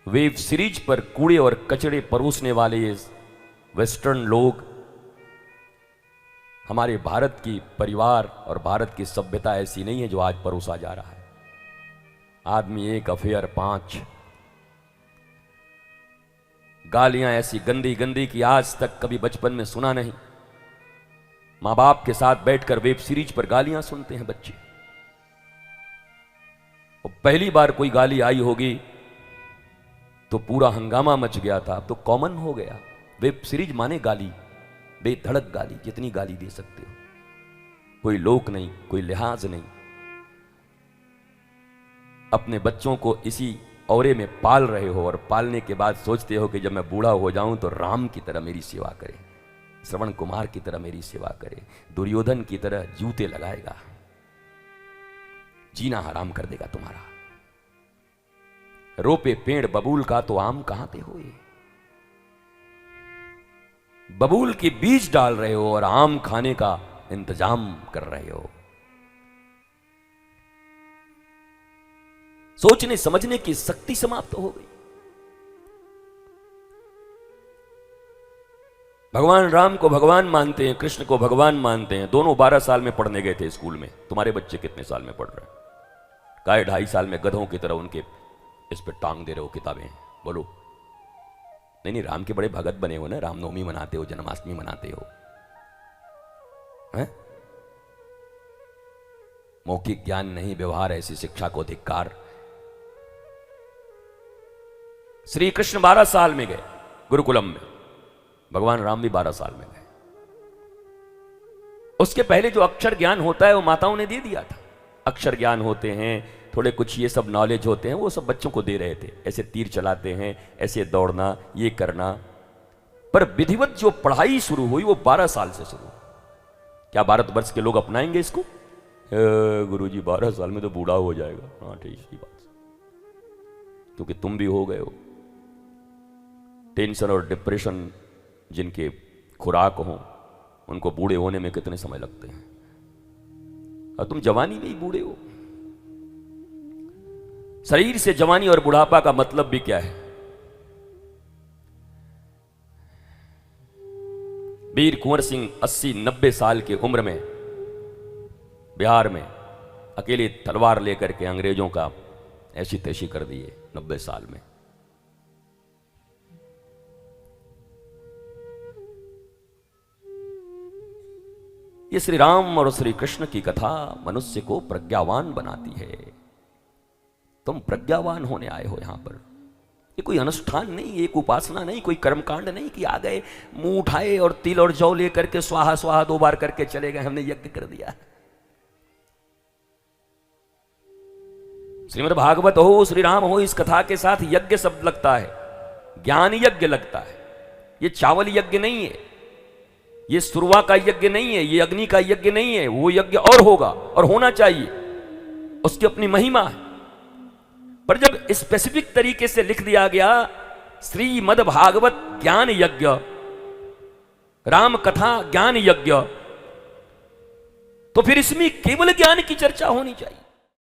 Web series पर कूड़े और कचड़े परोसने वाले ये वेस्टर्न लोग हमारे भारत की परिवार और भारत की सभ्यता ऐसी नहीं है जो आज परोसा जा रहा है। आदमी एक, अफेयर 5, गालियां ऐसी गंदी गंदी कि आज तक कभी बचपन में सुना नहीं। मां बाप के साथ बैठकर वेब सीरीज पर गालियां सुनते हैं बच्चे। और पहली बार कोई गाली आई होगी तो पूरा हंगामा मच गया था, अब तो कॉमन हो गया। वेब सीरीज माने गाली, बेधड़क गाली, जितनी गाली दे सकते हो, कोई लोक नहीं, कोई लिहाज नहीं। अपने बच्चों को इसी औरे में पाल रहे हो और पालने के बाद सोचते हो कि जब मैं बूढ़ा हो जाऊं तो राम की तरह मेरी सेवा करे, श्रवण कुमार की तरह मेरी सेवा करे, दुर्योधन की तरह जूते लगाएगा, जीना हराम कर देगा तुम्हारा। रोपे पेड़ बबूल का तो आम कहां ते हुए। बबूल के बीज डाल रहे हो और आम खाने का इंतजाम कर रहे हो। सोचने समझने की शक्ति समाप्त हो गई। भगवान राम को भगवान मानते हैं, कृष्ण को भगवान मानते हैं। दोनों 12 साल में पढ़ने गए थे स्कूल में। तुम्हारे बच्चे कितने साल में पढ़ रहे हैं? काय 2.5 साल में गधों की तरह उनके इस पे टांग दे रहे हो किताबें। बोलो नहीं, राम के बड़े भगत बने हो ना, रामनवमी मनाते हो, जन्माष्टमी मनाते हो, हैं? मौखिक ज्ञान नहीं, व्यवहार, ऐसी शिक्षा को धिक्कार। श्री कृष्ण 12 साल में गए गुरुकुलम में, भगवान राम भी 12 साल में गए। उसके पहले जो अक्षर ज्ञान होता है वो माताओं ने दे दिया था। अक्षर ज्ञान होते हैं, थोड़े कुछ ये सब नॉलेज होते हैं, वो सब बच्चों को दे रहे थे। ऐसे तीर चलाते हैं, ऐसे दौड़ना, ये करना। पर विधिवत जो पढ़ाई शुरू हुई वो 12 साल से शुरू। क्या भारतवर्ष के लोग अपनाएंगे इसको? गुरुजी 12 साल में तो बूढ़ा हो जाएगा। हाँ ठीक ही बात, क्योंकि तुम भी हो गए हो। टेंशन और डिप्रेशन जिनके खुराक हो उनको बूढ़े होने में कितने समय लगते हैं, और तुम जवानी में ही बूढ़े हो। शरीर से जवानी और बुढ़ापा का मतलब भी क्या है? वीर कुंवर सिंह 80-90 साल की उम्र में बिहार में अकेले तलवार लेकर के अंग्रेजों का ऐसी तैसी कर दिए 90 साल में। ये श्री राम और श्री कृष्ण की कथा मनुष्य को प्रज्ञावान बनाती है। तुम प्रज्ञावान होने आए हो यहां पर। ये कोई अनुष्ठान नहीं, एक उपासना नहीं, कोई कर्मकांड नहीं कि आ गए, मुंह उठाए और तिल और जौ लेकर के स्वाहा स्वाहा 2 बार करके चले गए, हमने यज्ञ कर दिया। श्रीमद् भागवत हो, श्री राम हो, इस कथा के साथ यज्ञ शब्द लगता है, ज्ञान यज्ञ लगता है। ये चावल यज्ञ नहीं है, ये सुरवा का यज्ञ नहीं है, ये अग्नि का यज्ञ नहीं है। वो यज्ञ और होगा और होना चाहिए, उसकी अपनी महिमा है। पर जब स्पेसिफिक तरीके से लिख दिया गया श्रीमद् भागवत ज्ञान यज्ञ, राम कथा ज्ञान यज्ञ, तो फिर इसमें केवल ज्ञान की चर्चा होनी चाहिए।